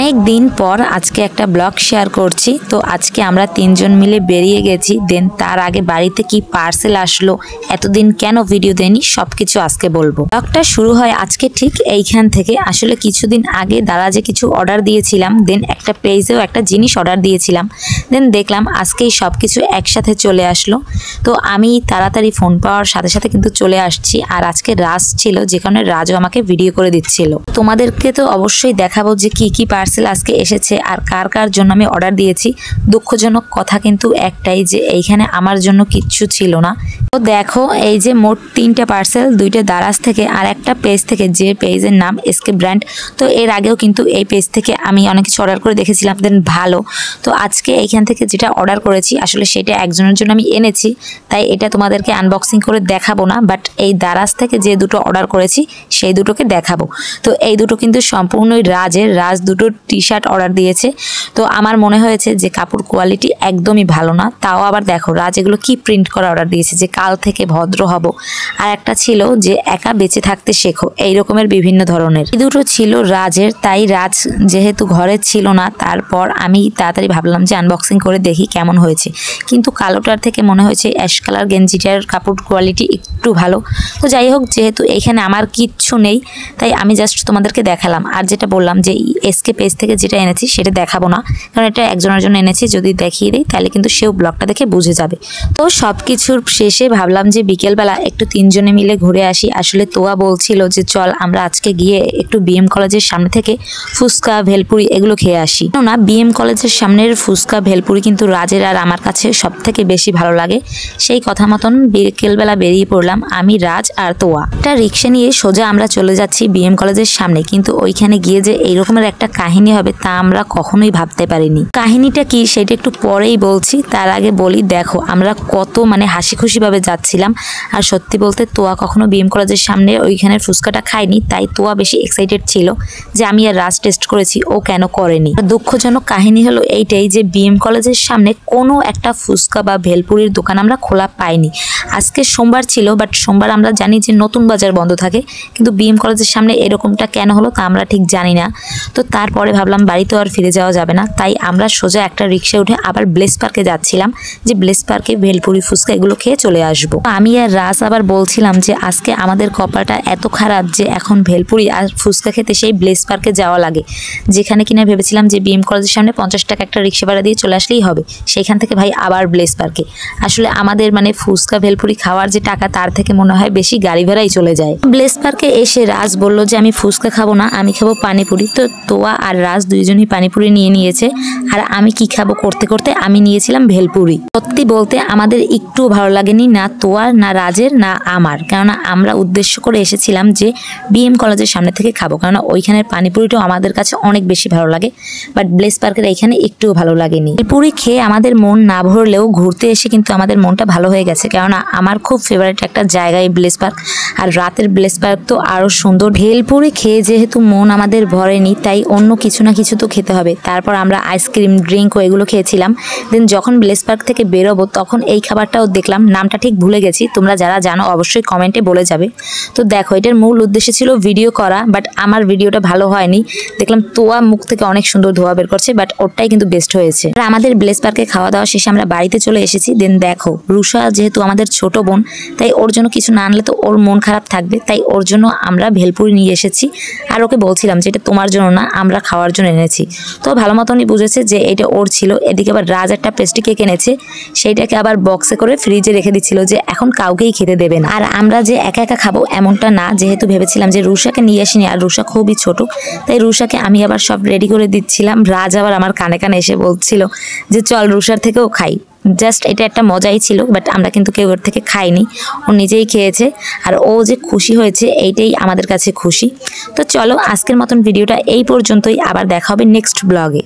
অনেক দিন পর আজকে একটা ব্লগ শেয়ার করছি। তো আজকে আমরা তিনজন মিলে বেরিয়ে গেছি। দেন তার আগে বাড়িতে কি পার্সেল আসলো, এতদিন কেন ভিডিও দেয়নি, সবকিছু আজকে বলবো। ব্লগটা শুরু হয় আজকে ঠিক এইখান থেকে। আসলে কিছুদিন আগে দারাজে কিছু অর্ডার দিয়েছিলাম, দেন একটা পেজেও একটা জিনিস অর্ডার দিয়েছিলাম। দেন দেখলাম আজকেই সবকিছু একসাথে চলে আসলো। তো আমি তাড়াতাড়ি ফোন পাওয়ার সাথে সাথে কিন্তু চলে আসছি। আর আজকে রাজ ছিল, যে কারণে রাজও আমাকে ভিডিও করে দিচ্ছিল। তোমাদেরকে তো অবশ্যই দেখাবো যে কি কি পার্সেল আজকে এসেছে আর কার কার জন্য আমি অর্ডার দিয়েছি। দুঃখজনক কথা কিন্তু একটাই, যে এইখানে আমার জন্য কিচ্ছু ছিল না। তো দেখো, এই যে মোট 3টা পার্সেল, 2টা দারাজ থেকে আর একটা পেজ থেকে, যে পেজের নাম এসকে ব্র্যান্ড। তো এর আগেও কিন্তু এই পেজ থেকে আমি অনেক কিছু অর্ডার করে দেখেছিলাম, দেন ভালো। তো আজকে এইখান থেকে যেটা অর্ডার করেছি আসলে সেটা একজনের জন্য আমি এনেছি, তাই এটা তোমাদেরকে আনবক্সিং করে দেখাবো না। বাট এই দারাজ থেকে যে দুটো অর্ডার করেছি সেই দুটোকে দেখাবো। তো এই দুটো কিন্তু সম্পূর্ণই রাজ দুটো টি শার্ট অর্ডার দিয়েছে। তো আমার মনে হয়েছে যে কাপড় কোয়ালিটি একদমই ভালো না। তাও আবার দেখো রাজ এগুলো কি প্রিন্ট করা অর্ডার দিয়েছে, যে কাল থেকে ভদ্র হব। আর একটা ছিল যে একা বেঁচে থাকতে শেখো, এই রকমের বিভিন্ন ধরনের। এই দুটো ছিল রাজের, তাই রাজ যেহেতু ঘরে ছিল না, তারপর আমি তাড়াতাড়ি ভাবলাম যে আনবক্সিং করে দেখি কেমন হয়েছে। কিন্তু কালোটার থেকে মনে হয়েছে অ্যাশ কালার গেঞ্জিটার কাপড় কোয়ালিটি একটু ভালো। তো যাই হোক, যেহেতু এইখানে আমার কিচ্ছু নেই, তাই আমি জাস্ট তোমাদেরকে দেখালাম। আর যেটা বললাম যে এসকে পেজ থেকে যেটা এনেছি সেটা দেখাবো না, কারণ এটা একজনের জন্য এনেছি। যদি দেখিয়ে দিই তাহলে কিন্তু সেও ব্লগটা দেখে বুঝে যাবে। তো সব কিছুর শেষে ভাবলাম যে বিকেলবেলা একটু তিনজনে মিলে ঘুরে আসি। আসলে তোয়া বলছিল যে চল আমরা আজকে গিয়ে একটু বিএম কলেজের সামনে থেকে ফুচকা ভেলপুরি এগুলো খেয়ে আসি। না, বিএম কলেজের সামনের ফুচকা ভেলপুরি কিন্তু রাজের আর আমার কাছে সব থেকে বেশি ভালো লাগে। সেই কথা মতন বিকেলবেলা বেরিয়ে পড়লাম আমি, রাজ আর তোয়া। একটা রিক্সা নিয়ে সোজা আমরা চলে যাচ্ছি বিএম কলেজের সামনে। কিন্তু ওইখানে গিয়ে যে এইরকমের একটা কাহিনী হবে তা আমরা কখনোই ভাবতে পারিনি। কাহিনীটা কি সেটা একটু পরেই বলছি, তার আগে বলি দেখো আমরা কত হাসি খুশি ভাবে যাচ্ছিলাম। আর সত্যি বলতে তোয়া কখনো বিএম কলেজের সামনে ওইখানের ফুচকাটা খায়নি, তাই তোয়া বেশি এক্সাইটেড ছিল যে আমি আর রাজ টেস্ট করেছি, ও কেন করেনি। দুঃখজনক কাহিনী হলো এইটাই যে বিএম কলেজের সামনে কোনো একটা ফুচকা বা ভেলপুরির দোকান আমরা খোলা পাইনি। আজকে সোমবার ছিল, বাট সোমবার আমরা জানি যে নতুন বাজার বন্ধ থাকে, কিন্তু বিএম কলেজের সামনে এরকমটা কেন হলো তা আমরা ঠিক জানি না। তো তারপরে ভাবলাম বাড়িতে আর ফিরে যাওয়া যাবে না, তাই আমরা সোজা একটা রিক্সা উঠে আবার ব্লেস পার্কে যাচ্ছিলাম, যে ব্লেস পার্কে ভেলপুরি ফুচকা এগুলো খেয়ে চলে আসবো। আমি আর রাজ আবার বলছিলাম যে আজকে আমাদের কপালটা এত খারাপ যে এখন ভেলপুরি আর ফুচকা খেতে সেই ব্লেস পার্কে যাওয়া লাগে, যেখানে কিনা ভেবেছিলাম যে বিএম কলেজের সামনে 50 টাকা একটা রিক্সা ভাড়া দিয়ে চলে আসলেই হবে। সেখান থেকে ভাই আবার ব্লেস পার্কে। আসলে আমাদের ফুচকা ভেলপুরি খাওয়ার যে টাকা তার থেকে মনে হয় বেশি গাড়ি ভাড়াই চলে যায়। ব্লেস পার্কে এসে রাজ বললো যে আমি ফুচকা খাবো না, আমি খাবো পানিপুরি। তো তোয়া আর রাজ দুইজনই পানিপুরি নিয়ে নিয়েছে, আর আমি কি খাবো করতে করতে আমি নিয়েছিলাম ভেলপুরি। সত্যি বলতে আমাদের একটু ভালো লাগেনি, না তোয়ার না রাজের না আমার, কেননা আমরা উদ্দেশ্য করে এসেছিলাম যে বিএম কলেজের সামনে থেকে খাবো, কেননা ওইখানের পানিপুরিটাও আমাদের কাছে অনেক বেশি ভালো লাগে। বাট ব্লেস পার্কের এখানে একটুও ভালো লাগেনি। ভেলপুরি খেয়ে আমাদের মন না ভরলেও ঘুরতে এসে কিন্তু আমাদের মনটা ভালো হয়ে গেছে, কেননা আমার খুব ফেভারিট একটা জায়গায় ব্লেস পার্ক। আর রাতের ব্লেস পার্ক তো আরো সুন্দর। ভেলপুরি খেয়ে যেহেতু মন আমাদের ভরেনি, তাই অন্য কিছু না কিছু তো খেতে হবে। তারপর আমরা আইসক্রিম ড্রিঙ্ক এগুলো খেয়েছিলাম। দেন যখন ব্লেস পার্ক থেকে বেরোবো তখন এই খাবারটাও দেখলাম, নামটা ঠিক ভুলে গেছি, তোমরা যারা জানো অবশ্যই কমেন্টে বলে যাবে। তো দেখো এটার মূল উদ্দেশ্য ছিল ভিডিও করা, বাট আমার ভিডিওটা ভালো হয়নি। দেখলাম তোয়া মুখ থেকে অনেক সুন্দর ধোয়া বের করছে, বাট ওরটাই কিন্তু বেস্ট হয়েছে। আর আমাদের ব্লেস পার্কে খাওয়া দাওয়া শেষে আমরা বাড়িতে চলে এসেছি। দেন দেখো রুষা যেহেতু আমাদের ছোট বোন, তাই ওর জন্য কিছু না আনলে তো ওর মন খারাপ থাকবে, তাই ওর জন্য আমরা ভেলপুরি নিয়ে এসেছি। আর ওকে বলছিলাম যে এটা তোমার জন্য না, আমরা খাওয়ার জন্য এনেছি। তো ভালো মতনই বুঝেছে যে এটা ওর ছিল। এদিকে আবার রাজ একটা পেস্ট্রি কেক এনেছে, সেইটাকে আবার বক্সে করে ফ্রিজে রেখে দিচ্ছিল যে এখন কাউকেই খেতে দেবে না। আর আমরা যে একা একা খাবো এমনটা না, যেহেতু ভেবেছিলাম যে রুষাকে নিয়ে আসিনি, আর রুষা খুবই ছোট, তাই রুষাকে আমি আবার সব রেডি করে দিচ্ছিলাম। রাজ আবার আমার কানে কানে এসে বলছিল যে চল রুষার থেকেও খাই। জাস্ট এটা একটা মজাই ছিল, বাট আমরা কিন্তু কেউ ওর থেকে খাইনি, ও নিজেই খেয়েছে। আর ও যে খুশি হয়েছে এইটাই আমাদের কাছে খুশি। তো চলো আজকের মতন ভিডিওটা এই পর্যন্তই, আবার দেখা হবে নেক্সট ব্লগে।